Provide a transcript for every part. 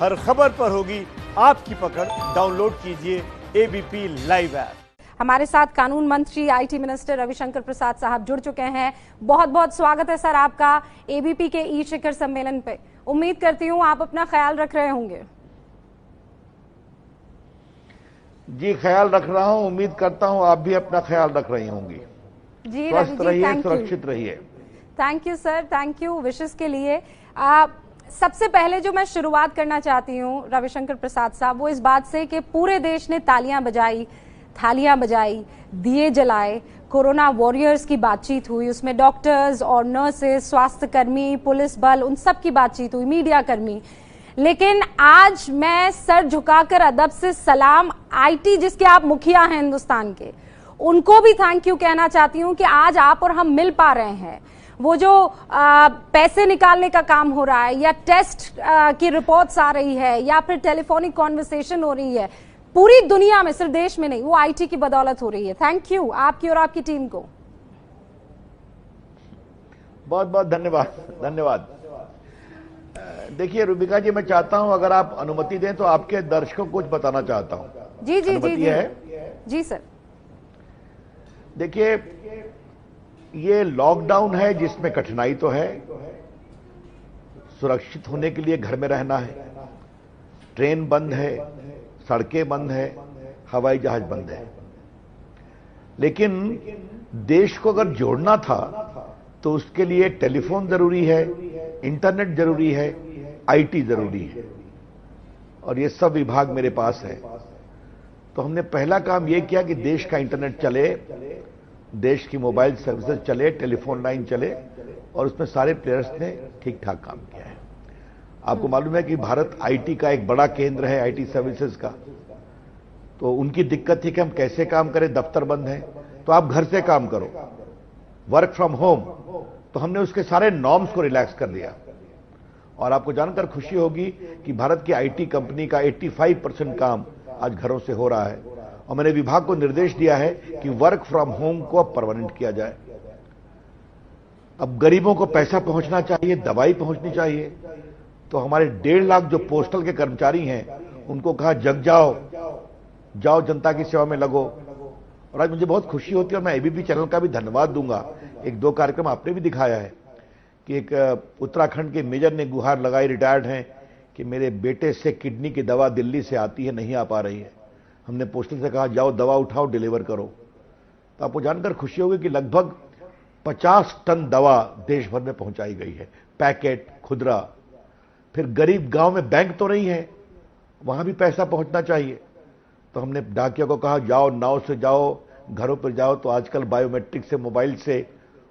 हर खबर पर होगी आपकी पकड़। डाउनलोड कीजिए एबीपी लाइव ऐप। हमारे साथ कानून मंत्री आईटी मिनिस्टर रविशंकर प्रसाद साहब जुड़ चुके हैं। बहुत बहुत स्वागत है सर आपका एबीपी के ई शिखर सम्मेलन पे। उम्मीद करती हूँ आप अपना ख्याल रख रहे होंगे। जी ख्याल रख रहा हूँ, उम्मीद करता हूँ आप भी अपना ख्याल रख रही होंगी। जी स्वस्थ रवि जी, रहिए, सुरक्षित रहिए। Thank you sir, thank you विशेष के लिए। सबसे पहले जो मैं शुरुआत करना चाहती हूँ रविशंकर प्रसाद साहब, वो इस बात से कि पूरे देश ने तालियां बजाई, थालियां बजाई, दिए जलाए, कोरोना वॉरियर्स की बातचीत हुई, उसमें डॉक्टर्स और नर्सेस, स्वास्थ्य कर्मी, पुलिस बल, उन सब की बातचीत हुई, मीडिया कर्मी। लेकिन आज मैं सर झुकाकर अदब से सलाम आईटी जिसके आप मुखिया हैं हिंदुस्तान के, उनको भी थैंक यू कहना चाहती हूँ कि आज आप और हम मिल पा रहे हैं। वो जो पैसे निकालने का काम हो रहा है, या टेस्ट की रिपोर्ट्स आ रही है, या फिर टेलीफोनिक कॉन्वर्सेशन हो रही है, पूरी दुनिया में, सिर्फ देश में नहीं, वो आईटी की बदौलत हो रही है। थैंक यू आपकी और आपकी टीम को। बहुत बहुत धन्यवाद। देखिए रुबिका जी, मैं चाहता हूं अगर आप अनुमति दें तो आपके दर्शकों को कुछ बताना चाहता हूं। जी जी जी जी है? जी सर। देखिए, ये लॉकडाउन है जिसमें कठिनाई तो है, सुरक्षित होने के लिए घर में रहना है, ट्रेन बंद है, सड़कें बंद है, हवाई जहाज बंद है। लेकिन देश को अगर जोड़ना था तो उसके लिए टेलीफोन जरूरी है, इंटरनेट जरूरी है, आईटी जरूरी है, और ये सब विभाग मेरे पास है। तो हमने पहला काम यह किया कि देश का इंटरनेट चले, देश की मोबाइल सर्विसेज चले, टेलीफोन लाइन चले, और उसमें सारे प्लेयर्स ने ठीक ठाक काम किया है। आपको मालूम है कि भारत आईटी का एक बड़ा केंद्र है, आईटी सर्विसेज का। तो उनकी दिक्कत थी कि हम कैसे काम करें, दफ्तर बंद है, तो आप घर से काम करो, वर्क फ्रॉम होम। तो हमने उसके सारे नॉर्म्स को रिलैक्स कर दिया, और आपको जानकर खुशी होगी कि भारत की आईटी कंपनी का 85% काम आज घरों से हो रहा है। और मैंने विभाग को निर्देश दिया है कि वर्क फ्रॉम होम को अब परमानेंट किया जाए। अब गरीबों को पैसा पहुंचना चाहिए, दवाई पहुंचनी चाहिए। तो हमारे 1.5 लाख जो पोस्टल के कर्मचारी हैं, उनको कहा जग जाओ, जाओ जनता की सेवा में लगो। और आज मुझे बहुत खुशी होती है, और मैं एबीपी चैनल का भी धन्यवाद दूंगा। 1-2 कार्यक्रम आपने भी दिखाया है कि एक उत्तराखंड के मेजर ने गुहार लगाई, रिटायर्ड हैं, कि मेरे बेटे से किडनी की दवा दिल्ली से आती है, नहीं आ पा रही है। हमने पोस्टल से कहा जाओ दवा उठाओ, डिलीवर करो। तो आपको जानकर खुशी होगी कि लगभग 50 टन दवा देश भर में पहुंचाई गई है, पैकेट, खुदरा। फिर गरीब गांव में बैंक तो नहीं है, वहां भी पैसा पहुंचना चाहिए। तो हमने डाकिया को कहा जाओ, नाव से जाओ, घरों पर जाओ। तो आजकल बायोमेट्रिक से, मोबाइल से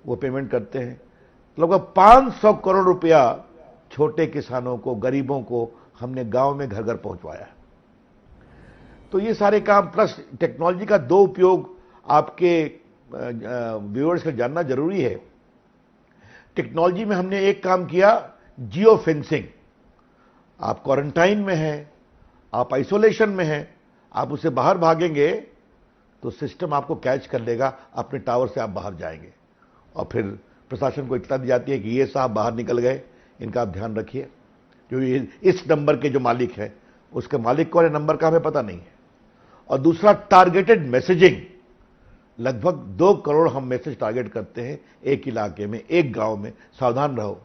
वो पेमेंट करते हैं। लगभग 500 करोड़ रुपया छोटे किसानों को, गरीबों को हमने गांव में घर घर पहुंचवाया। तो ये सारे काम, प्लस टेक्नोलॉजी का 2 उपयोग आपके व्यूअर्स को जानना जरूरी है। टेक्नोलॉजी में हमने एक काम किया, जियो फेंसिंग। आप क्वारंटाइन में हैं, आप आइसोलेशन में हैं, आप उसे बाहर भागेंगे तो सिस्टम आपको कैच कर लेगा, अपने टावर से आप बाहर जाएंगे, और फिर प्रशासन को इत्तला दी जाती है कि ये साहब बाहर निकल गए, इनका आप ध्यान रखिए। जो इस नंबर के जो मालिक हैं, उसके मालिक कौन है, नंबर का हमें पता नहीं है। और दूसरा, टारगेटेड मैसेजिंग। लगभग 2 करोड़ हम मैसेज टारगेट करते हैं एक इलाके में, एक गांव में, सावधान रहो।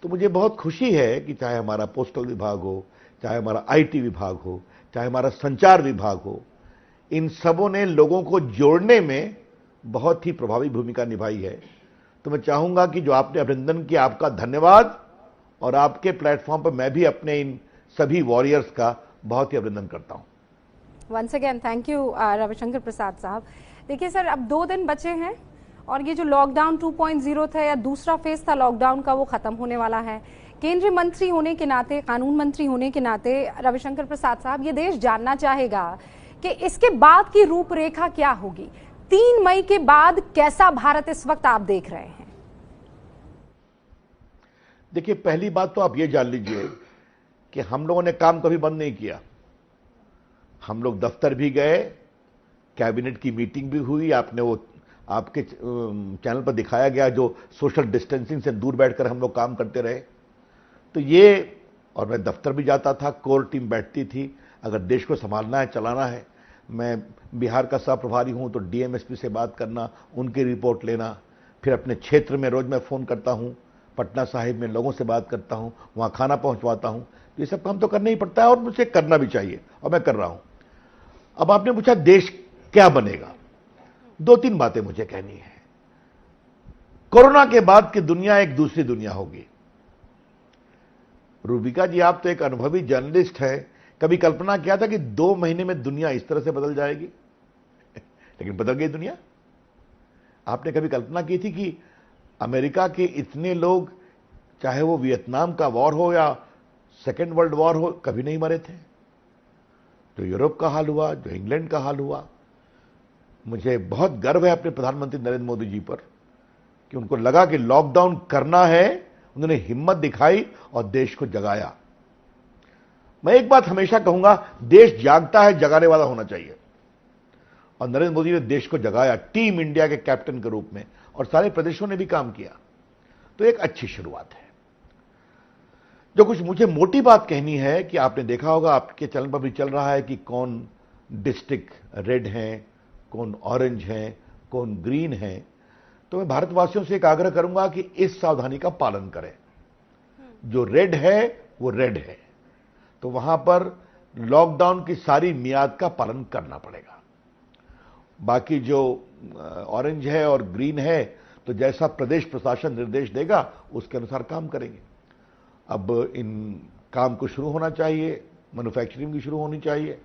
तो मुझे बहुत खुशी है कि चाहे हमारा पोस्टल विभाग हो, चाहे हमारा आईटी विभाग हो, चाहे हमारा संचार विभाग हो, इन सबों ने लोगों को जोड़ने में बहुत ही प्रभावी भूमिका निभाई है। तो मैं चाहूंगा कि जो आपने अभिनंदन किया, आपका धन्यवाद, और आपके प्लेटफॉर्म पर मैं भी अपने इन सभी वॉरियर्स का बहुत ही अभिनंदन करता हूं। Once again thank you Ravishankar Prasad sahab. देखिए सर, अब 2 दिन बचे हैं, और ये जो लॉकडाउन 2.0 था, या दूसरा फेज था लॉकडाउन का, वो खत्म होने वाला है। केंद्रीय मंत्री होने के नाते, कानून मंत्री होने के नाते रविशंकर प्रसाद साहब, ये देश जानना चाहेगा कि इसके बाद की रूपरेखा क्या होगी। 3 मई के बाद कैसा भारत इस वक्त आप देख रहे हैं? देखिए, पहली बात तो आप ये जान लीजिए कि हम लोगों ने काम कभी बंद नहीं किया। हम लोग दफ्तर भी गए, कैबिनेट की मीटिंग भी हुई, आपने वो आपके चैनल पर दिखाया गया जो सोशल डिस्टेंसिंग से दूर बैठकर हम लोग काम करते रहे। तो ये और मैं दफ्तर भी जाता था, कोर टीम बैठती थी। अगर देश को संभालना है, चलाना है, मैं बिहार का सह प्रभारी हूं तो डीएमएसपी से बात करना, उनकी रिपोर्ट लेना, फिर अपने क्षेत्र में रोज मैं फोन करता हूं, पटना साहिब में लोगों से बात करता हूं, वहां खाना पहुंचवाता हूं। ये सब काम तो करना ही पड़ता है और मुझे करना भी चाहिए और मैं कर रहा हूं। अब आपने पूछा देश क्या बनेगा, 2-3 बातें मुझे कहनी है। कोरोना के बाद की दुनिया एक दूसरी दुनिया होगी। रूबिका जी, आप तो एक अनुभवी जर्नलिस्ट हैं, कभी कल्पना किया था कि 2 महीने में दुनिया इस तरह से बदल जाएगी? लेकिन बदल गई दुनिया। आपने कभी कल्पना की थी कि अमेरिका के इतने लोग, चाहे वो वियतनाम का वॉर हो या सेकेंड वर्ल्ड वॉर हो, कभी नहीं मरे थे? जो यूरोप का हाल हुआ, जो इंग्लैंड का हाल हुआ। मुझे बहुत गर्व है अपने प्रधानमंत्री नरेंद्र मोदी जी पर कि उनको लगा कि लॉकडाउन करना है, उन्होंने हिम्मत दिखाई और देश को जगाया। मैं एक बात हमेशा कहूंगा, देश जागता है, जगाने वाला होना चाहिए। और नरेंद्र मोदी ने देश को जगाया टीम इंडिया के कैप्टन के रूप में, और सारे प्रदेशों ने भी काम किया। तो एक अच्छी शुरुआत है। जो कुछ मुझे मोटी बात कहनी है कि आपने देखा होगा, आपके चैनल पर भी चल रहा है कि कौन डिस्ट्रिक्ट रेड हैं, कौन ऑरेंज हैं, कौन ग्रीन हैं। तो मैं भारतवासियों से एक आग्रह करूंगा कि इस सावधानी का पालन करें। जो रेड है वो रेड है, तो वहां पर लॉकडाउन की सारी मियाद का पालन करना पड़ेगा। बाकी जो ऑरेंज है और ग्रीन है, तो जैसा प्रदेश प्रशासन निर्देश देगा उसके अनुसार काम करेंगे। अब इन काम को शुरू होना चाहिए, मैन्युफैक्चरिंग भी शुरू होनी चाहिए।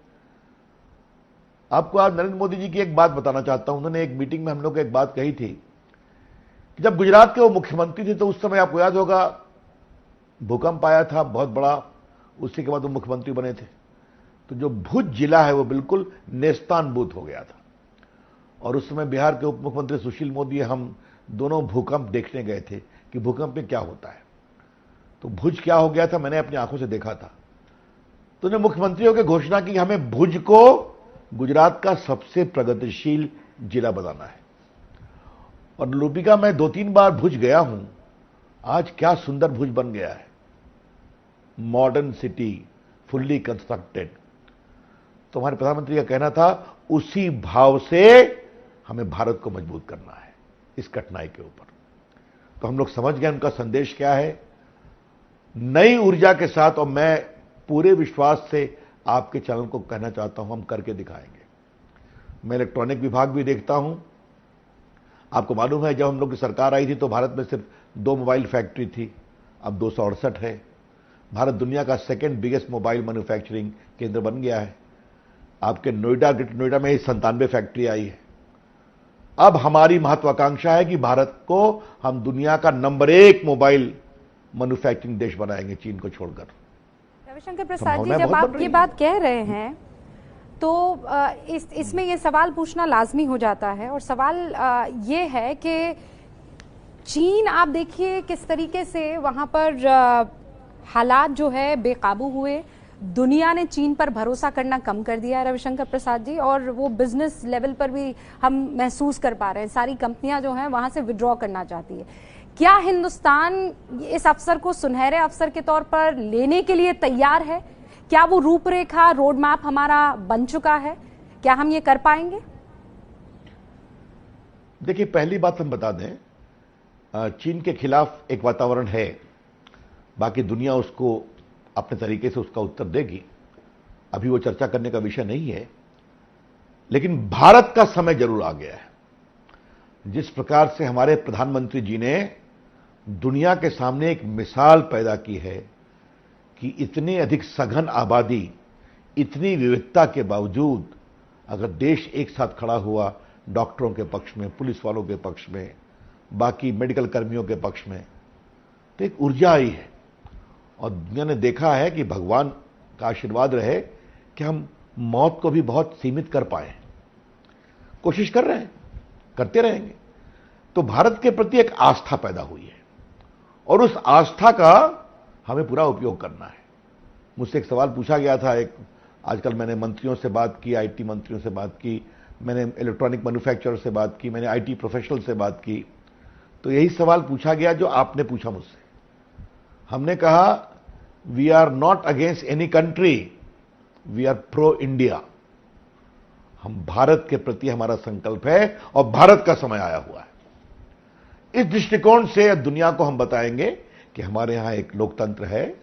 आपको आज नरेंद्र मोदी जी की एक बात बताना चाहता हूं। उन्होंने एक मीटिंग में हम लोग को एक बात कही थी कि जब गुजरात के वो मुख्यमंत्री थे तो उस समय आपको याद होगा भूकंप आया था बहुत बड़ा, उसी के बाद वो मुख्यमंत्री बने थे। तो जो भुज जिला है वो बिल्कुल नेस्तानबूत हो गया था। और उस समय बिहार के उप मुख्यमंत्री सुशील मोदी, हम दोनों भूकंप देखने गए थे कि भूकंप में क्या होता है। तो भुज क्या हो गया था, मैंने अपनी आंखों से देखा था। तो उन्होंने मुख्यमंत्रियों की घोषणा की कि हमें भुज को गुजरात का सबसे प्रगतिशील जिला बनाना है। और रूबिका, मैं 2-3 बार भुज गया हूं। आज क्या सुंदर भुज बन गया है, मॉडर्न सिटी, फुल्ली कंस्ट्रक्टेड। तो हमारे प्रधानमंत्री का कहना था उसी भाव से हमें भारत को मजबूत करना है इस कठिनाई के ऊपर। तो हम लोग समझ गए उनका संदेश क्या है। नई ऊर्जा के साथ, और मैं पूरे विश्वास से आपके चैनल को कहना चाहता हूं, हम करके दिखाएंगे। मैं इलेक्ट्रॉनिक विभाग भी देखता हूं। आपको मालूम है जब हम लोग की सरकार आई थी तो भारत में सिर्फ 2 मोबाइल फैक्ट्री थी, अब 268 है। भारत दुनिया का सेकंड बिगेस्ट मोबाइल मैन्युफैक्चरिंग केंद्र बन गया है। आपके नोएडा में ही 97 फैक्ट्री आई है। अब हमारी महत्वाकांक्षा है कि भारत को हम दुनिया का नंबर 1 मोबाइल मैन्युफैक्चरिंग देश बनाएंगे, चीन को छोड़कर। रविशंकर प्रसाद जी, जब आप ये बात कह रहे हैं तो इसमें ये सवाल पूछना लाजमी हो जाता है। और सवाल ये है कि चीन, आप देखिए किस तरीके से वहां पर हालात जो है बेकाबू हुए। दुनिया ने चीन पर भरोसा करना कम कर दिया है रविशंकर प्रसाद जी, और वो बिजनेस लेवल पर भी हम महसूस कर पा रहे हैं। सारी कंपनियां जो हैं वहां से विड्रॉ करना चाहती है। क्या हिंदुस्तान इस अवसर को सुनहरे अवसर के तौर पर लेने के लिए तैयार है? क्या वो रूपरेखा, रोड मैप हमारा बन चुका है? क्या हम ये कर पाएंगे? देखिए, पहली बात हम बता दें, चीन के खिलाफ एक वातावरण है। बाकी दुनिया उसको अपने तरीके से उसका उत्तर देगी, अभी वो चर्चा करने का विषय नहीं है। लेकिन भारत का समय जरूर आ गया है। जिस प्रकार से हमारे प्रधानमंत्री जी ने दुनिया के सामने एक मिसाल पैदा की है कि इतनी अधिक सघन आबादी, इतनी विविधता के बावजूद अगर देश एक साथ खड़ा हुआ, डॉक्टरों के पक्ष में, पुलिस वालों के पक्ष में, बाकी मेडिकल कर्मियों के पक्ष में, तो एक ऊर्जा आई है। और दुनिया ने देखा है कि भगवान का आशीर्वाद रहे कि हम मौत को भी बहुत सीमित कर पाए। कोशिश कर रहे हैं, करते रहेंगे। तो भारत के प्रति एक आस्था पैदा हुई है और उस आस्था का हमें पूरा उपयोग करना है। मुझसे एक सवाल पूछा गया था, आजकल मैंने मंत्रियों से बात की, आईटी मंत्रियों से बात की, मैंने इलेक्ट्रॉनिक मैन्युफैक्चरर से बात की, मैंने आईटी प्रोफेशनल से बात की। तो यही सवाल पूछा गया जो आपने पूछा मुझसे। हमने कहा we are not against any country, we are pro India. हम भारत के प्रति हमारा संकल्प है और भारत का समय आया हुआ है। इस दृष्टिकोण से दुनिया को हम बताएंगे कि हमारे यहां एक लोकतंत्र है,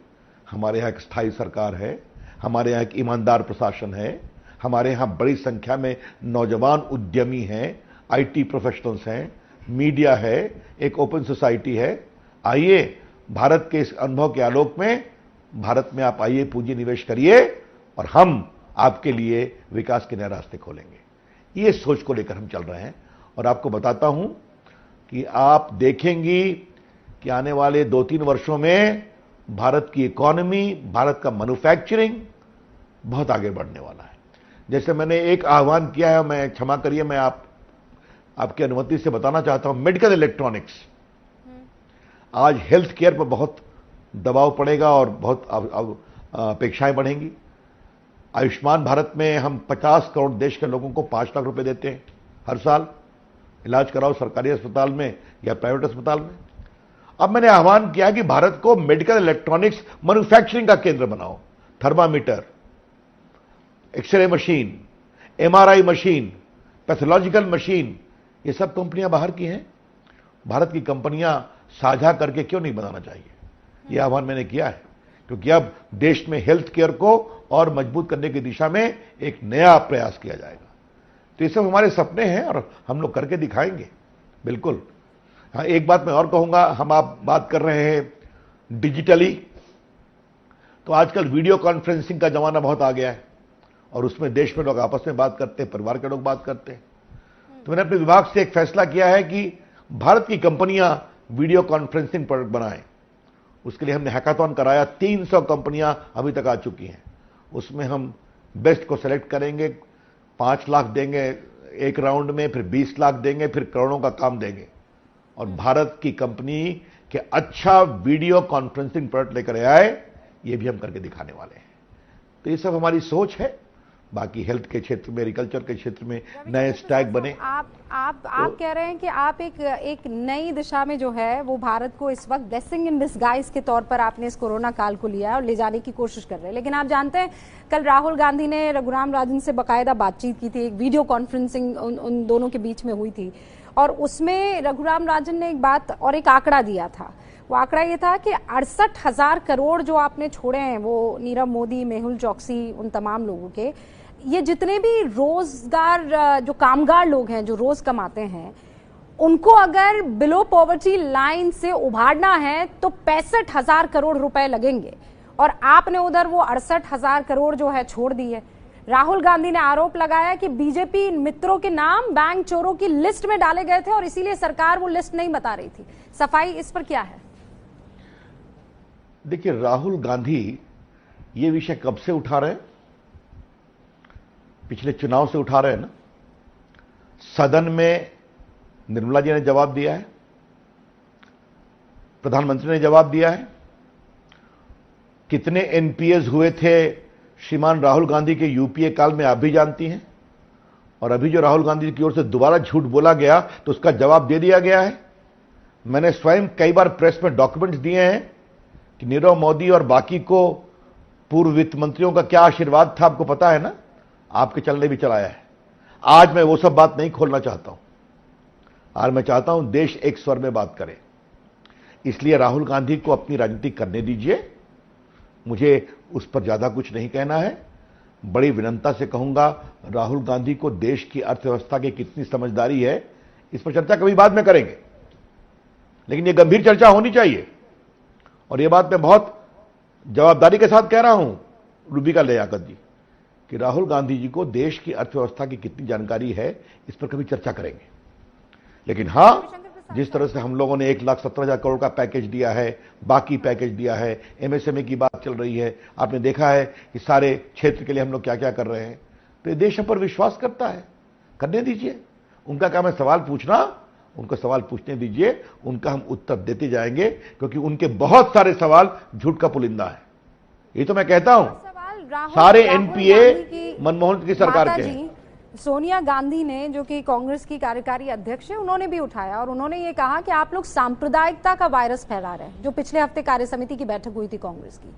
हमारे यहां एक स्थायी सरकार है, हमारे यहां एक ईमानदार प्रशासन है, हमारे यहां बड़ी संख्या में नौजवान उद्यमी हैं, आईटी प्रोफेशनल्स हैं, मीडिया है, एक ओपन सोसाइटी है। आइए भारत के इस अनुभव के आलोक में भारत में आप आइए, पूंजी निवेश करिए और हम आपके लिए विकास के नए रास्ते खोलेंगे। ये सोच को लेकर हम चल रहे हैं और आपको बताता हूं कि आप देखेंगी कि आने वाले 2-3 वर्षों में भारत की इकोनॉमी, भारत का मैन्युफैक्चरिंग बहुत आगे बढ़ने वाला है। जैसे मैंने एक आह्वान किया है, मैं क्षमा करिए, मैं आपकी अनुमति से बताना चाहता हूं, मेडिकल इलेक्ट्रॉनिक्स। आज हेल्थ केयर पर बहुत दबाव पड़ेगा और बहुत अपेक्षाएं बढ़ेंगी। आयुष्मान भारत में हम 50 करोड़ देश के लोगों को 5 लाख रुपए देते हैं हर साल, इलाज कराओ सरकारी अस्पताल में या प्राइवेट अस्पताल में। अब मैंने आह्वान किया कि भारत को मेडिकल इलेक्ट्रॉनिक्स मैन्युफैक्चरिंग का केंद्र बनाओ। Thermometer, x-ray machine, MRI machine, pathological machine, ये सब कंपनियां बाहर की हैं। भारत की कंपनियां साझा करके क्यों नहीं बनाना चाहिए? यह आह्वान मैंने किया है, क्योंकि अब देश में हेल्थ केयर को और मजबूत करने की दिशा में एक नया प्रयास किया जाएगा। तो ये सब हमारे सपने हैं और हम लोग करके दिखाएंगे, बिल्कुल। हाँ, एक बात मैं और कहूंगा, हम आप बात कर रहे हैं डिजिटली, तो आजकल वीडियो कॉन्फ्रेंसिंग का जमाना बहुत आ गया है और उसमें देश में लोग आपस में बात करते हैं, परिवार के लोग बात करते हैं। तो मैंने अपने विभाग से एक फैसला किया है कि भारत की कंपनियां वीडियो कॉन्फ्रेंसिंग प्रोडक्ट बनाएं। उसके लिए हमने हैकाथॉन कराया, 300 कंपनियां अभी तक आ चुकी हैं। उसमें हम बेस्ट को सेलेक्ट करेंगे, 5 लाख देंगे एक राउंड में, फिर 20 लाख देंगे, फिर करोड़ों का काम देंगे और भारत की कंपनी के अच्छा वीडियो कॉन्फ्रेंसिंग प्रोडक्ट लेकर आए, ये भी हम करके दिखाने वाले हैं। तो ये सब हमारी सोच है। बाकी हेल्थ के क्षेत्र में, एग्रीकल्चर के क्षेत्र में नए स्टैक बने। आप कह रहे हैं कि आप एक नई दिशा में जो है वो भारत को इस वक्त ब्लेसिंग इन डिस्गाइज के तौर पर आपने इस कोरोना काल को लिया है और ले जाने की कोशिश कर रहे हैं। लेकिन आप जानते हैं, कल राहुल गांधी ने रघुराम राजन से बाकायदा बातचीत की थी, एक वीडियो कॉन्फ्रेंसिंग उन दोनों के बीच में हुई थी और उसमें रघुराम राजन ने एक बात और एक आंकड़ा दिया था। वो आंकड़ा ये था कि 68,000 करोड़ जो आपने छोड़े हैं, वो नीरव मोदी, मेहुल चौकसी, उन तमाम लोगों के, ये जितने भी रोजगार, जो कामगार लोग हैं जो रोज कमाते हैं, उनको अगर बिलो पॉवर्टी लाइन से उभारना है तो 65,000 करोड़ रुपए लगेंगे और आपने उधर वो 68,000 करोड़ जो है छोड़ दी है। राहुल गांधी ने आरोप लगाया कि बीजेपी मित्रों के नाम बैंक चोरों की लिस्ट में डाले गए थे और इसीलिए सरकार वो लिस्ट नहीं बता रही थी। सफाई इस पर क्या है? देखिए, राहुल गांधी ये विषय कब से उठा रहे हैं? पिछले चुनाव से उठा रहे हैं ना। सदन में निर्मला जी ने जवाब दिया है, प्रधानमंत्री ने जवाब दिया है। कितने एनपीएस हुए थे श्रीमान राहुल गांधी के यूपीए काल में आप भी जानती हैं, और अभी जो राहुल गांधी की ओर से दोबारा झूठ बोला गया तो उसका जवाब दे दिया गया है। मैंने स्वयं कई बार प्रेस में डॉक्यूमेंट्स दिए हैं कि नीरव मोदी और बाकी को पूर्व वित्त मंत्रियों का क्या आशीर्वाद था, आपको पता है ना, आपके चलने भी चलाया है। आज मैं वो सब बात नहीं खोलना चाहता हूं। आज मैं चाहता हूं देश एक स्वर में बात करे। इसलिए राहुल गांधी को अपनी राजनीति करने दीजिए, मुझे उस पर ज्यादा कुछ नहीं कहना है। बड़ी विनम्रता से कहूंगा, राहुल गांधी को देश की अर्थव्यवस्था की कितनी समझदारी है, इस पर चर्चा कभी बाद में करेंगे, लेकिन यह गंभीर चर्चा होनी चाहिए। और यह बात मैं बहुत जवाबदारी के साथ कह रहा हूं, रूबिका लियाकत जी, कि राहुल गांधी जी को देश की अर्थव्यवस्था की कितनी जानकारी है, इस पर कभी चर्चा करेंगे। लेकिन हां, जिस तरह से हम लोगों ने 1,17,000 करोड़ का पैकेज दिया है, बाकी पैकेज दिया है, एमएसएमई की बात चल रही है, आपने देखा है कि सारे क्षेत्र के लिए हम लोग क्या क्या कर रहे हैं। तो ये देश हम पर विश्वास करता है, करने दीजिए। उनका काम है सवाल पूछना, उनको सवाल पूछने दीजिए, उनका हम उत्तर देते जाएंगे, क्योंकि उनके बहुत सारे सवाल झूठ का पुलिंदा है। ये तो मैं कहता हूं, सारे एनपीए मनमोहन की सरकार के हैं। सोनिया गांधी ने, जो कि कांग्रेस की कार्यकारी अध्यक्ष है, उन्होंने भी उठाया और उन्होंने ये कहा कि आप लोग सांप्रदायिकता का वायरस फैला रहे हैं। जो पिछले हफ्ते कार्य समिति की बैठक हुई थी कांग्रेस की,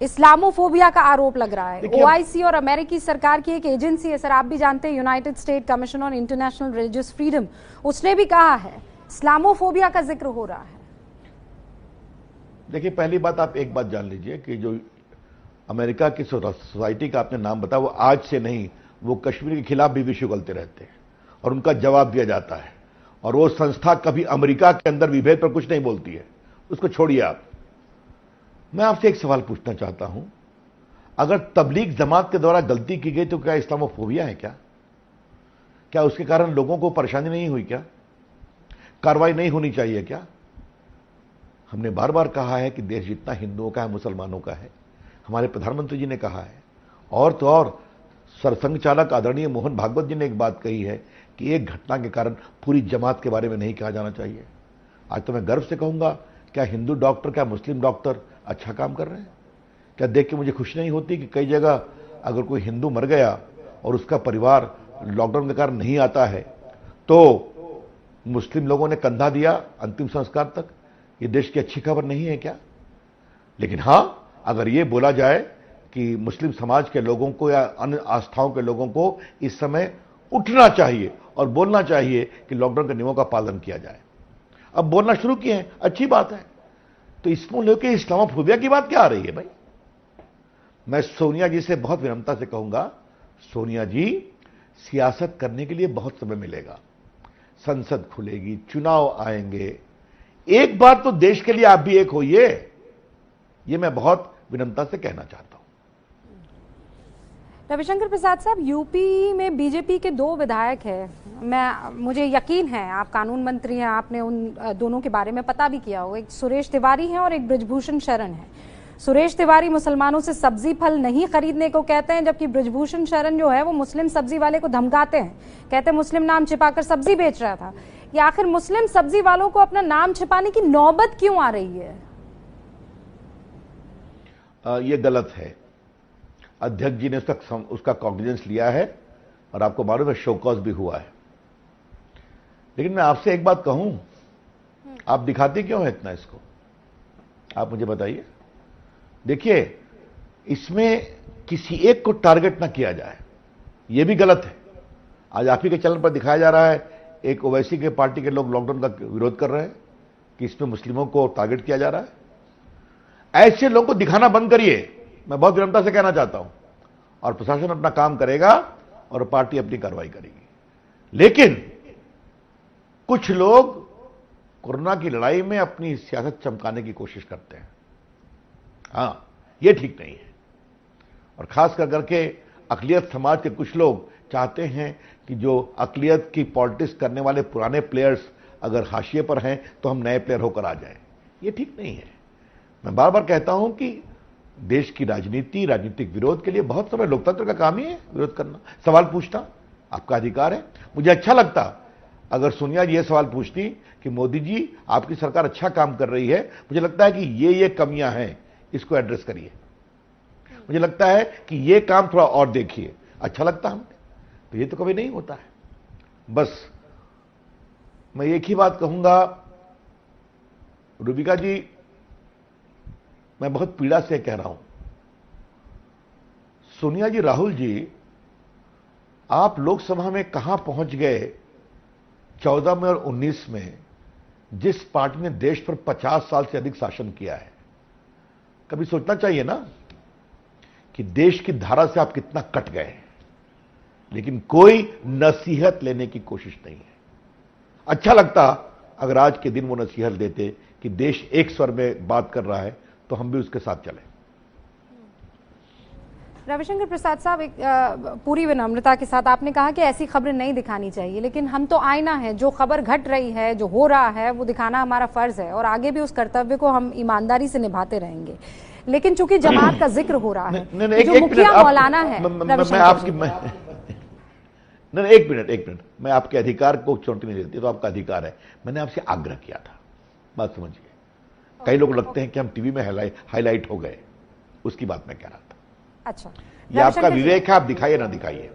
इस्लामोफोबिया का आरोप लग रहा है। ओआईसी और अमेरिकी सरकार की एक एजेंसी है सर, आप भी जानते हैं, United state commission on international religious freedom, उसने भी कहा है इस्लामोफोबिया का जिक्र हो रहा है। देखिए, पहली बात आप एक बात जान लीजिए कि जो अमेरिका की सोसाइटी का आपने नाम बताया, वो आज से नहीं, वो कश्मीर के खिलाफ भी विषय उगलते रहते हैं और उनका जवाब दिया जाता है। और वो संस्था कभी अमेरिका के अंदर विभेद पर कुछ नहीं बोलती है, उसको छोड़िए आप। मैं आपसे एक सवाल पूछना चाहता हूं, अगर तबलीग जमात के द्वारा गलती की गई तो क्या इस्लामोफोबिया है? क्या उसके कारण लोगों को परेशानी नहीं हुई? क्या कार्रवाई नहीं होनी चाहिए? क्या हमने बार बार कहा है कि देश जितना हिंदुओं का है, मुसलमानों का है। हमारे प्रधानमंत्री जी ने कहा है, और तो और सरसंघ चालक आदरणीय मोहन भागवत जी ने एक बात कही है कि एक घटना के कारण पूरी जमात के बारे में नहीं कहा जाना चाहिए। आज तो मैं गर्व से कहूंगा, क्या हिंदू डॉक्टर, क्या मुस्लिम डॉक्टर अच्छा काम कर रहे हैं? क्या देख के मुझे खुशी नहीं होती कि कई जगह अगर कोई हिंदू मर गया और उसका परिवार लॉकडाउन के कारण नहीं आता है तो मुस्लिम लोगों ने कंधा दिया अंतिम संस्कार तक? ये देश की अच्छी खबर नहीं है क्या? लेकिन हां, अगर ये बोला जाए कि मुस्लिम समाज के लोगों को या अन्य आस्थाओं के लोगों को इस समय उठना चाहिए और बोलना चाहिए कि लॉकडाउन के नियमों का पालन किया जाए। अब बोलना शुरू किए हैं, अच्छी बात है। तो इसमें लेके इस्लामोफोबिया की बात क्या आ रही है भाई? मैं सोनिया जी से बहुत विनम्रता से कहूंगा, सोनिया जी, सियासत करने के लिए बहुत समय मिलेगा, संसद खुलेगी, चुनाव आएंगे, एक बार तो देश के लिए आप भी एक होइए। ये मैं बहुत विनम्रता से कहना चाहता हूं। रविशंकर प्रसाद साहब, यूपी में बीजेपी के 2 विधायक हैं, मुझे यकीन है आप कानून मंत्री हैं, आपने उन दोनों के बारे में पता भी किया होगा। एक सुरेश तिवारी हैं और एक बृजभूषण शरण है। सुरेश तिवारी मुसलमानों से सब्जी फल नहीं खरीदने को कहते हैं, जबकि बृजभूषण शरण जो है वो मुस्लिम सब्जी वाले को धमकाते हैं, कहते हैं मुस्लिम नाम छिपाकर सब्जी बेच रहा था। ये आखिर मुस्लिम सब्जी वालों को अपना नाम छिपाने की नौबत क्यों आ रही है? ये गलत है। अध्यक्ष जी ने उसका कॉग्निजेंस लिया है और आपको मालूम है शोकॉज भी हुआ है। लेकिन मैं आपसे एक बात कहूं, आप दिखाते क्यों है इतना इसको? आप मुझे बताइए। देखिए, इसमें किसी एक को टारगेट ना किया जाए, यह भी गलत है। आज आप ही के चैनल पर दिखाया जा रहा है, एक ओवैसी के पार्टी के लोग लॉकडाउन का विरोध कर रहे हैं कि इसमें मुस्लिमों को टारगेट किया जा रहा है। ऐसे लोगों को दिखाना बंद करिए, मैं बहुत विनम्रता से कहना चाहता हूं। और प्रशासन अपना काम करेगा और पार्टी अपनी कार्रवाई करेगी। लेकिन कुछ लोग कोरोना की लड़ाई में अपनी सियासत चमकाने की कोशिश करते हैं। हां, यह ठीक नहीं है। और खास करके अकलियत समाज के कुछ लोग चाहते हैं कि जो अकलियत की पॉलिटिक्स करने वाले पुराने प्लेयर्स अगर हाशिए पर हैं तो हम नए प्लेयर होकर आ जाएं। यह ठीक नहीं है। मैं बार बार कहता हूं कि देश की राजनीति, राजनीतिक विरोध के लिए बहुत समय लोकतंत्र का काम ही है विरोध करना, सवाल पूछना आपका अधिकार है। मुझे अच्छा लगता अगर सोनिया जी यह सवाल पूछती कि मोदी जी आपकी सरकार अच्छा काम कर रही है, मुझे लगता है कि ये कमियां हैं, इसको एड्रेस करिए। मुझे लगता है कि ये काम थोड़ा और देखिए, अच्छा लगता हमें। तो ये तो कभी नहीं होता है। बस मैं एक ही बात कहूंगा, रूबिका जी, मैं बहुत पीड़ा से कह रहा हूं, सोनिया जी, राहुल जी, आप लोकसभा में कहां पहुंच गए 14 में और 19 में, जिस पार्टी ने देश पर 50 साल से अधिक शासन किया है। कभी सोचना चाहिए ना कि देश की धारा से आप कितना कट गए, लेकिन कोई नसीहत लेने की कोशिश नहीं है। अच्छा लगता अगर आज के दिन वो नसीहत देते कि देश एक स्वर में बात कर रहा है तो हम भी उसके साथ चलें। रविशंकर प्रसाद साहब, एक पूरी विनम्रता के साथ आपने कहा कि ऐसी खबरें नहीं दिखानी चाहिए, लेकिन हम तो आईना है, जो खबर घट रही है, जो हो रहा है, वो दिखाना हमारा फर्ज है और आगे भी उस कर्तव्य को हम ईमानदारी से निभाते रहेंगे। लेकिन चूंकि जमात का जिक्र हो रहा है, जो मुखिया मौलाना है, एक मिनट, मैं आपके अधिकार को चोटी नहीं देती, तो आपका अधिकार है। मैंने आपसे आग्रह किया था, बात समझिए। कई लोग लगते हैं कि हम टीवी में हाईलाइट हो गए, उसकी बात मैं कह रहा था। अच्छा, ये आपका विवेक है, आप दिखाइए ना दिखाइए।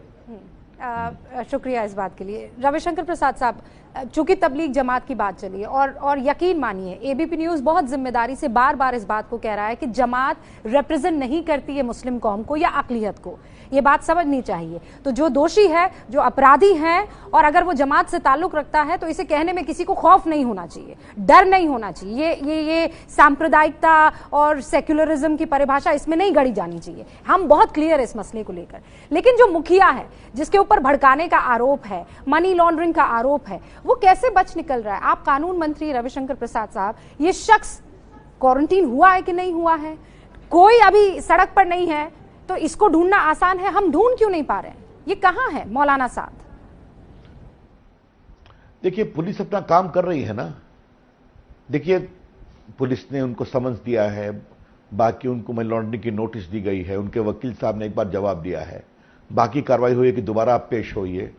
शुक्रिया इस बात के लिए। रविशंकर प्रसाद साहब, चूंकि तबलीग जमात की बात चली है और यकीन मानिए एबीपी न्यूज बहुत जिम्मेदारी से बार बार इस बात को कह रहा है कि जमात रिप्रेजेंट नहीं करती है मुस्लिम कौम को या अकलियत को, ये बात समझनी चाहिए। तो जो दोषी है, जो अपराधी है, और अगर वो जमात से ताल्लुक रखता है तो इसे कहने में किसी को खौफ नहीं होना चाहिए, डर नहीं होना चाहिए। ये सांप्रदायिकता और सेक्युलरिज्म की परिभाषा इसमें नहीं गढ़ी जानी चाहिए। हम बहुत क्लियर है इस मसले को लेकर। लेकिन जो मुखिया है, जिसके ऊपर भड़काने का आरोप है, मनी लॉन्ड्रिंग का आरोप है, वो कैसे बच निकल रहा है? आप कानून मंत्री रविशंकर प्रसाद साहब, ये शख्स क्वारंटीन हुआ है कि नहीं हुआ है? कोई अभी सड़क पर नहीं है तो इसको ढूंढना आसान है, हम ढूंढ क्यों नहीं पा रहे हैं? ये कहां है मौलाना साहब? देखिए, पुलिस अपना काम कर रही है ना। देखिए, पुलिस ने उनको समन्स दिया है, बाकी उनको मनी लॉन्ड्रिंग की नोटिस दी गई है, उनके वकील साहब ने एक बार जवाब दिया है, बाकी कार्रवाई हुई है कि दोबारा आप पेश होइए,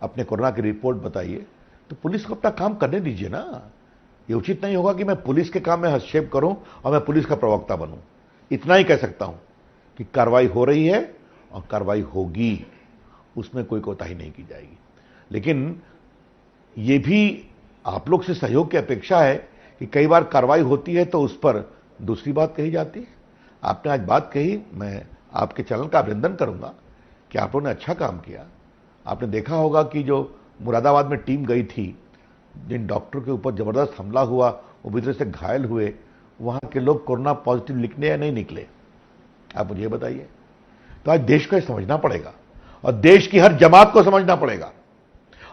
अपने कोरोना की रिपोर्ट बताइए। तो पुलिस को अपना काम करने दीजिए ना। ये उचित नहीं होगा कि मैं पुलिस के काम में हस्तक्षेप करूं और मैं पुलिस का प्रवक्ता बनूं। इतना ही कह सकता हूं कि कार्रवाई हो रही है और कार्रवाई होगी, उसमें कोई कोताही नहीं की जाएगी। लेकिन ये भी आप लोग से सहयोग की अपेक्षा है कि कई बार कार्रवाई होती है तो उस पर दूसरी बात कही जाती है। आपने आज बात कही, मैं आपके चैनल का अभिनंदन करूंगा कि आप लोगों ने अच्छा काम किया। आपने देखा होगा कि जो मुरादाबाद में टीम गई थी, जिन डॉक्टर के ऊपर जबरदस्त हमला हुआ, वो भी तरह से घायल हुए, वहां के लोग कोरोना पॉजिटिव निकले या नहीं निकले, आप मुझे बताइए। तो आज देश को यह समझना पड़ेगा और देश की हर जमात को समझना पड़ेगा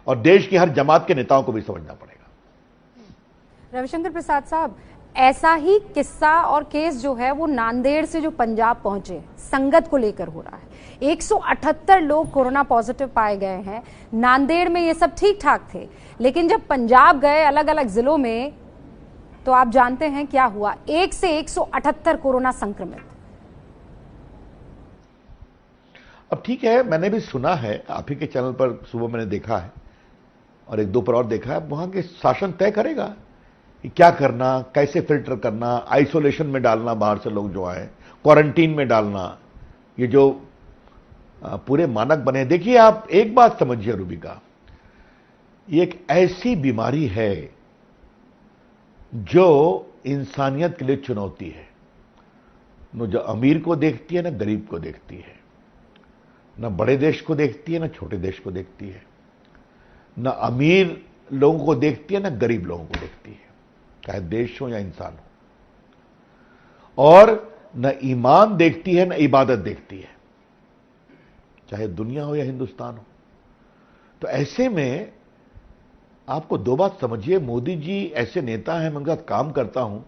और देश की हर जमात के नेताओं को भी समझना पड़ेगा। रविशंकर प्रसाद साहब, ऐसा ही किस्सा और केस जो है वो नांदेड़ से जो पंजाब पहुंचे, संगत को लेकर हो रहा है। 178 लोग कोरोना पॉजिटिव पाए गए हैं। नांदेड़ में ये सब ठीक ठाक थे, लेकिन जब पंजाब गए अलग अलग जिलों में तो आप जानते हैं क्या हुआ, 1 से 178 कोरोना संक्रमित। अब ठीक है, मैंने भी सुना है, आप ही के चैनल पर सुबह मैंने देखा है और एक दो पर और देखा है। वहां के शासन तय करेगा कि क्या करना, कैसे फिल्टर करना, आइसोलेशन में डालना बाहर से लोग जो आए, क्वारंटीन में डालना, ये जो पूरे मानक बने। देखिए, आप एक बात समझिए रूबिका, ये एक ऐसी बीमारी है जो इंसानियत के लिए चुनौती है। न जो अमीर को देखती है ना गरीब को देखती है, न बड़े देश को देखती है ना छोटे देश को देखती है, न अमीर लोगों को देखती है ना गरीब लोगों को देखती है, चाहे देश हो या इंसान हो। और न ईमान देखती है न इबादत देखती है, चाहे दुनिया हो या हिंदुस्तान हो। तो ऐसे में आपको दो बात समझिए, मोदी जी ऐसे नेता हैं, मैं उनका काम करता हूं,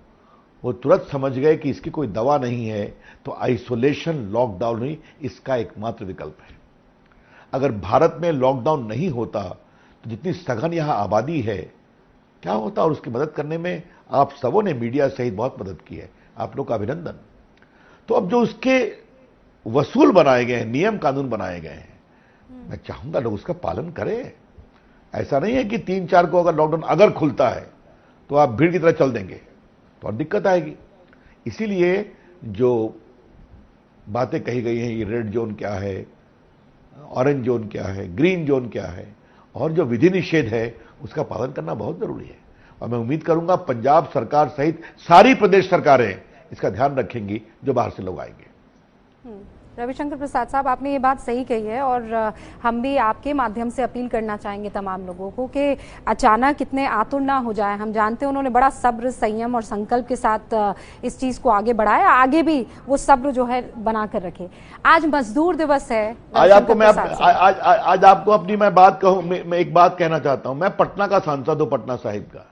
वो तुरंत समझ गए कि इसकी कोई दवा नहीं है तो आइसोलेशन, लॉकडाउन ही इसका एकमात्र विकल्प है। अगर भारत में लॉकडाउन नहीं होता तो जितनी सघन यहां आबादी है क्या होता, और उसकी मदद करने में आप सबों ने मीडिया सहित बहुत मदद की है, आप लोग का अभिनंदन। तो अब जो उसके वसूल बनाए गए हैं, नियम कानून बनाए गए हैं, मैं चाहूंगा लोग उसका पालन करें। ऐसा नहीं है कि 3-4 को अगर लॉकडाउन अगर खुलता है तो आप भीड़ की तरह चल देंगे तो और दिक्कत आएगी। इसीलिए जो बातें कही गई हैं, ये रेड जोन क्या है, ऑरेंज जोन क्या है, ग्रीन जोन क्या है, और जो विधि निषेध है उसका पालन करना बहुत जरूरी है। और मैं उम्मीद करूंगा पंजाब सरकार सहित सारी प्रदेश सरकारें इसका ध्यान रखेंगी जो बाहर से लोग आएंगे। रविशंकर प्रसाद साहब, आपने ये बात सही कही है और हम भी आपके माध्यम से अपील करना चाहेंगे तमाम लोगों को कि अचानक इतने आतुर ना हो जाए। हम जानते हैं उन्होंने बड़ा सब्र, संयम और संकल्प के साथ इस चीज को आगे बढ़ाया, आगे भी वो सब्र जो है बना कर रखे। आज मजदूर दिवस है। आज आपको अपनी मैं बात कहूं, मैं एक बात कहना चाहता हूं। मैं पटना का सांसद हूं, पटना साहिब का।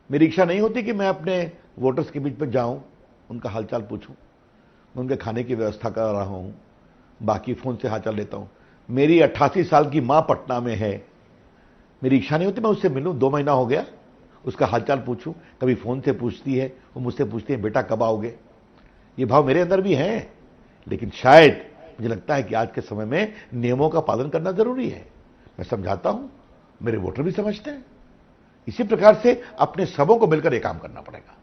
मेरी इच्छा नहीं होती कि मैं अपने वोटर्स के बीच में जाऊं, उनका हालचाल पूछूं, मैं उनके खाने की व्यवस्था कर रहा हूं, बाकी फोन से हालचाल लेता हूं। मेरी 88 साल की मां पटना में है, मेरी इच्छा नहीं होती मैं उससे मिलूं, 2 महीना हो गया, उसका हालचाल पूछूं। कभी फोन से पूछती है, वो मुझसे पूछती है बेटा कब आओगे। ये भाव मेरे अंदर भी है, लेकिन शायद मुझे लगता है कि आज के समय में नियमों का पालन करना जरूरी है। मैं समझाता हूं, मेरे वोटर भी समझते हैं। इसी प्रकार से अपने सबों को मिलकर ये काम करना पड़ेगा।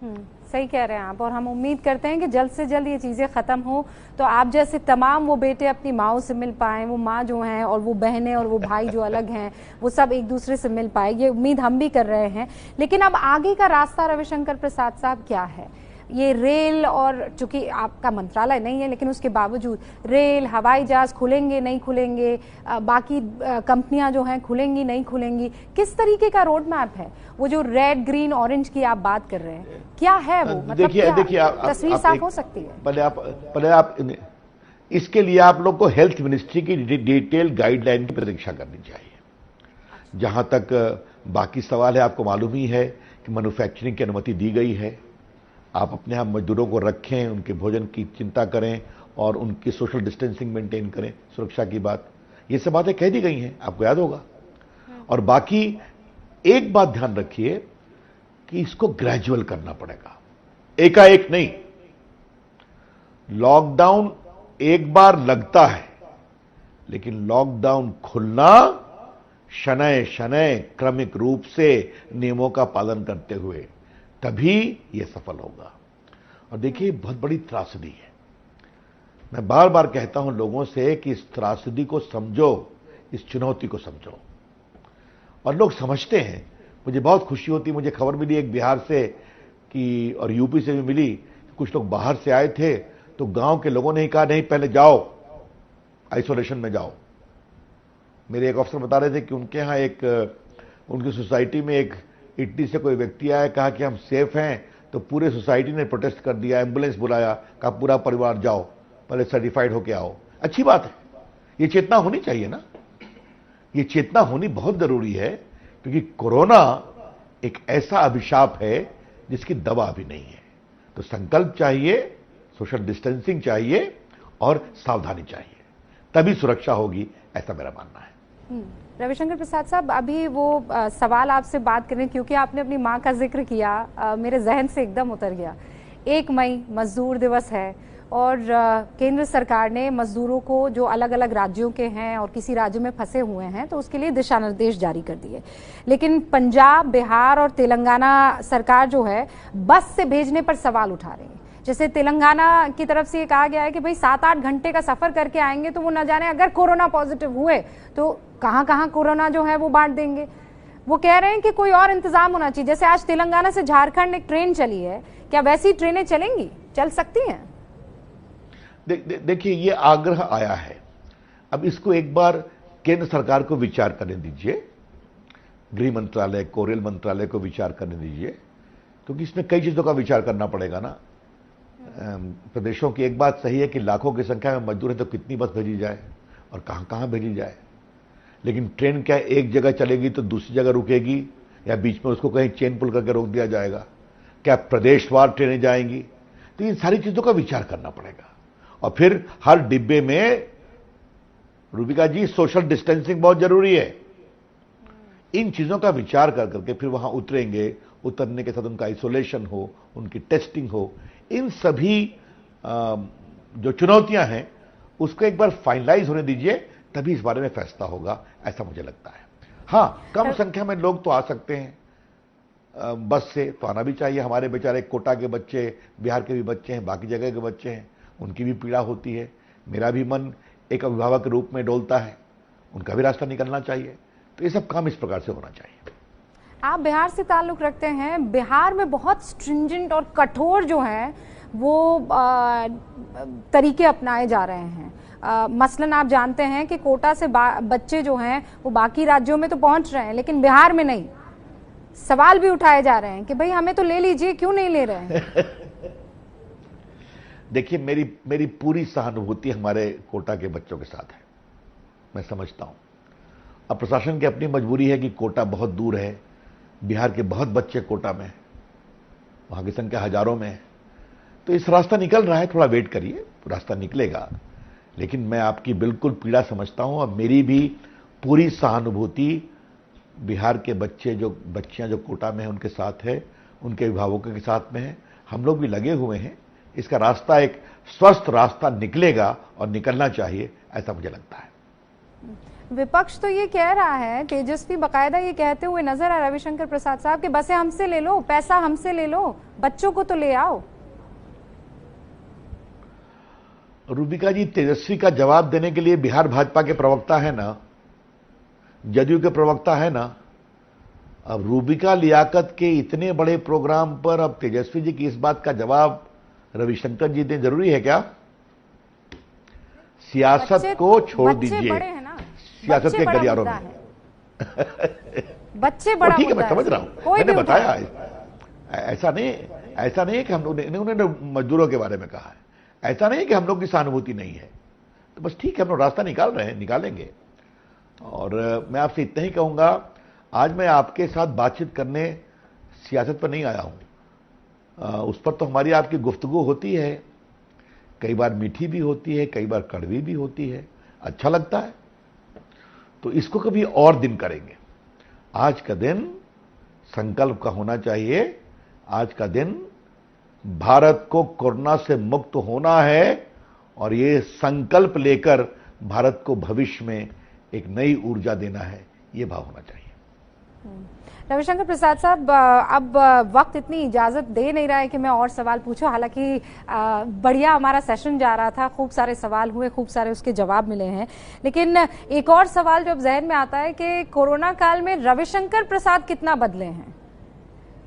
सही कह रहे हैं आप, और हम उम्मीद करते हैं कि जल्द से जल्द ये चीज़ें ख़त्म हो, तो आप जैसे तमाम वो बेटे अपनी माओ से मिल पाएँ, वो माँ जो हैं और वो बहनें और वो भाई जो अलग हैं वो सब एक दूसरे से मिल पाए, ये उम्मीद हम भी कर रहे हैं। लेकिन अब आगे का रास्ता रविशंकर प्रसाद साहब क्या है? ये रेल, और चूंकि आपका मंत्रालय नहीं है लेकिन उसके बावजूद रेल, हवाई जहाज खुलेंगे नहीं खुलेंगे, बाकी कंपनियां जो हैं खुलेंगी नहीं खुलेंगी, किस तरीके का रोड मैप है? वो जो रेड ग्रीन ऑरेंज की आप बात कर रहे हैं, क्या है वो? मतलब देखिए तस्वीर साफ हो सकती है? पहले आप इसके लिए आप लोग को हेल्थ मिनिस्ट्री की डिटेल गाइडलाइन की प्रतीक्षा करनी चाहिए। जहां तक बाकी सवाल है, आपको मालूम ही है कि मैन्युफैक्चरिंग की अनुमति दी गई है। आप अपने यहाँ मजदूरों को रखें, उनके भोजन की चिंता करें और उनकी सोशल डिस्टेंसिंग मेंटेन करें, सुरक्षा की बात, ये सब बातें कह दी गई हैं, आपको याद होगा। और बाकी एक बात ध्यान रखिए कि इसको ग्रेजुअल करना पड़ेगा, एकाएक नहीं। लॉकडाउन एक बार लगता है, लेकिन लॉकडाउन खुलना शनय शनय क्रमिक रूप से नियमों का पालन करते हुए, तभी यह सफल होगा। और देखिए, बहुत बड़ी त्रासदी है। मैं बार बार कहता हूं लोगों से कि इस त्रासदी को समझो, इस चुनौती को समझो। और लोग समझते हैं। मुझे बहुत खुशी होती, मुझे खबर मिली एक बिहार से कि, और यूपी से भी मिली, कुछ लोग बाहर से आए थे तो गांव के लोगों ने ही कहा नहीं पहले जाओ आइसोलेशन में जाओ। मेरे एक अफसर बता रहे थे कि उनके यहां उनकी सोसाइटी में एक इटली से कोई व्यक्ति आया, कहा कि हम सेफ हैं, तो पूरे सोसाइटी ने प्रोटेस्ट कर दिया, एम्बुलेंस बुलाया, कहा पूरा परिवार जाओ, पहले सर्टिफाइड होके आओ। अच्छी बात है, ये चेतना होनी चाहिए ना, ये चेतना होनी बहुत जरूरी है, क्योंकि कोरोना एक ऐसा अभिशाप है जिसकी दवा अभी नहीं है। तो संकल्प चाहिए, सोशल डिस्टेंसिंग चाहिए और सावधानी चाहिए, तभी सुरक्षा होगी, ऐसा मेरा मानना है। रविशंकर प्रसाद साहब, अभी वो सवाल आपसे बात करें, क्योंकि आपने अपनी मां का जिक्र किया, मेरे जहन से एकदम उतर गया। 1 मई मजदूर दिवस है और केंद्र सरकार ने मजदूरों को जो अलग अलग राज्यों के हैं और किसी राज्य में फंसे हुए हैं तो उसके लिए दिशा निर्देश जारी कर दिए, लेकिन पंजाब, बिहार और तेलंगाना सरकार जो है बस से भेजने पर सवाल उठा रही है। जैसे तेलंगाना की तरफ से ये कहा गया है कि भाई 7-8 घंटे का सफर करके आएंगे तो वो न जाने अगर कोरोना पॉजिटिव हुए तो कहां कहां कोरोना जो है वो बांट देंगे। वो कह रहे हैं कि कोई और इंतजाम होना चाहिए। जैसे आज तेलंगाना से झारखंड एक ट्रेन चली है, क्या वैसी ट्रेनें चलेंगी, चल सकती हैं? देखिए, ये आग्रह आया है, अब इसको एक बार केंद्र सरकार को विचार करने दीजिए, गृह मंत्रालय को, रेल मंत्रालय को विचार करने दीजिए, क्योंकि इसमें कई चीजों का विचार करना पड़ेगा ना। प्रदेशों की एक बात सही है कि लाखों की संख्या में मजदूर है, तो कितनी बस भेजी जाए और कहां कहां भेजी जाए। लेकिन ट्रेन क्या एक जगह चलेगी तो दूसरी जगह रुकेगी, या बीच में उसको कहीं चेन पुल करके रोक दिया जाएगा? क्या प्रदेशवार ट्रेनें जाएंगी? तो इन सारी चीजों का विचार करना पड़ेगा। और फिर हर डिब्बे में, रूबिका जी, सोशल डिस्टेंसिंग बहुत जरूरी है। इन चीजों का विचार कर करके फिर वहां उतरेंगे, उतरने के साथ उनका आइसोलेशन हो, उनकी टेस्टिंग हो, इन सभी जो चुनौतियां हैं उसको एक बार फाइनलाइज होने दीजिए, तभी इस बारे में फैसला होगा, ऐसा मुझे लगता है। हां, कम संख्या में लोग तो आ सकते हैं, बस से तो आना भी चाहिए। हमारे बेचारे कोटा के बच्चे, बिहार के भी बच्चे हैं, बाकी जगह के बच्चे हैं, उनकी भी पीड़ा होती है। मेरा भी मन एक अभिभावक के रूप में डोलता है, उनका भी रास्ता निकलना चाहिए। तो ये सब काम इस प्रकार से होना चाहिए। आप बिहार से ताल्लुक रखते हैं, बिहार में बहुत स्ट्रिंजेंट और कठोर जो हैं वो तरीके अपनाए जा रहे हैं। मसलन आप जानते हैं कि कोटा से बच्चे जो हैं वो बाकी राज्यों में तो पहुंच रहे हैं, लेकिन बिहार में नहीं। सवाल भी उठाए जा रहे हैं कि भाई हमें तो ले लीजिए, क्यों नहीं ले रहे हैं? देखिए, मेरी पूरी सहानुभूति हमारे कोटा के बच्चों के साथ है, मैं समझता हूं। अब प्रशासन की अपनी मजबूरी है कि कोटा बहुत दूर है, बिहार के बहुत बच्चे कोटा में, वहां की संख्या हजारों में है, तो इस रास्ता निकल रहा है, थोड़ा वेट करिए, रास्ता निकलेगा। लेकिन मैं आपकी बिल्कुल पीड़ा समझता हूं, और मेरी भी पूरी सहानुभूति बिहार के बच्चियां जो कोटा में हैं उनके साथ है, उनके अभिभावकों के साथ में है। हम लोग भी लगे हुए हैं, इसका रास्ता एक स्वस्थ रास्ता निकलेगा और निकलना चाहिए, ऐसा मुझे लगता है। विपक्ष तो ये कह रहा है, तेजस्वी बकायदा ये कहते हुए नजर आए रविशंकर प्रसाद साहब कि बसें हमसे ले लो, पैसा हमसे ले लो, बच्चों को तो ले आओ। रूबिका जी, तेजस्वी का जवाब देने के लिए बिहार भाजपा के प्रवक्ता है ना, जदयू के प्रवक्ता है ना। अब रूबिका लियाकत के इतने बड़े प्रोग्राम पर अब तेजस्वी जी की इस बात का जवाब रविशंकर जी दें जरूरी है क्या? सियासत को छोड़ दीजिए, सियासत के गलियारों में बच्चे बड़ा ठीक है, मैं समझ रहा हूं, मैंने बताया ऐसा नहीं है कि हम लोग उन्होंने मजदूरों के बारे में कहा है, ऐसा नहीं है कि हम लोग की सहानुभूति नहीं है। तो बस ठीक है, हम लोग रास्ता निकाल रहे हैं, निकालेंगे। और मैं आपसे इतना ही कहूंगा, आज मैं आपके साथ बातचीत करने सियासत पर नहीं आया हूं। उस पर तो हमारी आपकी गुफ्तगू होती है, कई बार मीठी भी होती है, कई बार कड़वी भी होती है, अच्छा लगता है। तो इसको कभी और दिन करेंगे। आज का दिन संकल्प का होना चाहिए। आज का दिन भारत को कोरोना से मुक्त होना है और ये संकल्प लेकर भारत को भविष्य में एक नई ऊर्जा देना है, ये भाव होना चाहिए। रविशंकर प्रसाद साहब, अब वक्त इतनी इजाजत दे नहीं रहा है कि मैं और सवाल पूछूं। हालांकि बढ़िया हमारा सेशन जा रहा था, खूब सारे सवाल हुए, खूब सारे उसके जवाब मिले हैं, लेकिन एक और सवाल जो अब जहन में आता है कि कोरोना काल में रविशंकर प्रसाद कितना बदले हैं?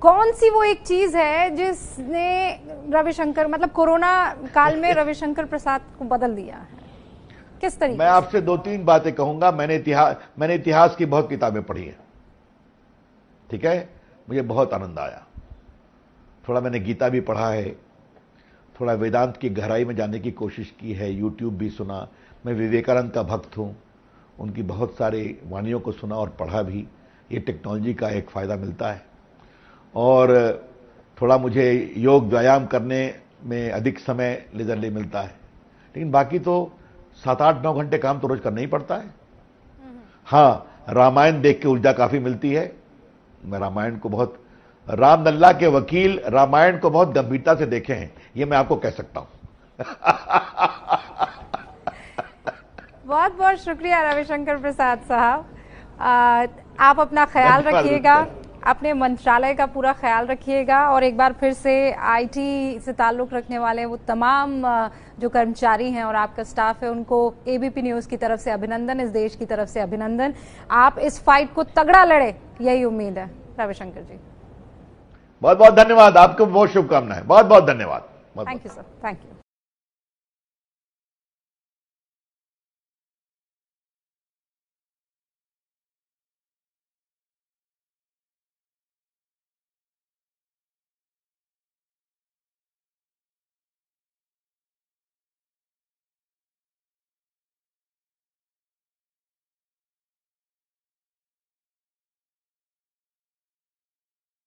कौन सी वो एक चीज है जिसने रविशंकर, मतलब कोरोना काल में रविशंकर प्रसाद को बदल दिया है? किस तरीके? मैं आपसे 2-3 बातें कहूंगा। मैंने इतिहास की बहुत किताबें पढ़ी है, ठीक है, मुझे बहुत आनंद आया। थोड़ा मैंने गीता भी पढ़ा है, थोड़ा वेदांत की गहराई में जाने की कोशिश की है, यूट्यूब भी सुना। मैं विवेकानंद का भक्त हूं, उनकी बहुत सारी वाणियों को सुना और पढ़ा भी। ये टेक्नोलॉजी का एक फायदा मिलता है। और थोड़ा मुझे योग व्यायाम करने में अधिक समय लेजरली मिलता है, लेकिन बाकी तो 7-8-9 घंटे काम तो रोज करना ही पड़ता है। हाँ, रामायण देख के ऊर्जा काफी मिलती है। मैं रामायण को बहुत, राम लल्ला के वकील रामायण को बहुत गंभीरता से देखे हैं, ये मैं आपको कह सकता हूं। बहुत बहुत शुक्रिया रविशंकर प्रसाद साहब। आप अपना ख्याल रखिएगा, अपने मंत्रालय का पूरा ख्याल रखिएगा, और एक बार फिर से आईटी से ताल्लुक रखने वाले वो तमाम जो कर्मचारी हैं और आपका स्टाफ है, उनको एबीपी न्यूज की तरफ से अभिनंदन, इस देश की तरफ से अभिनंदन। आप इस फाइट को तगड़ा लड़े, यही उम्मीद है। रविशंकर जी, बहुत बहुत धन्यवाद, आपको बहुत शुभकामनाएं, बहुत बहुत धन्यवाद। Thank you sir, thank you.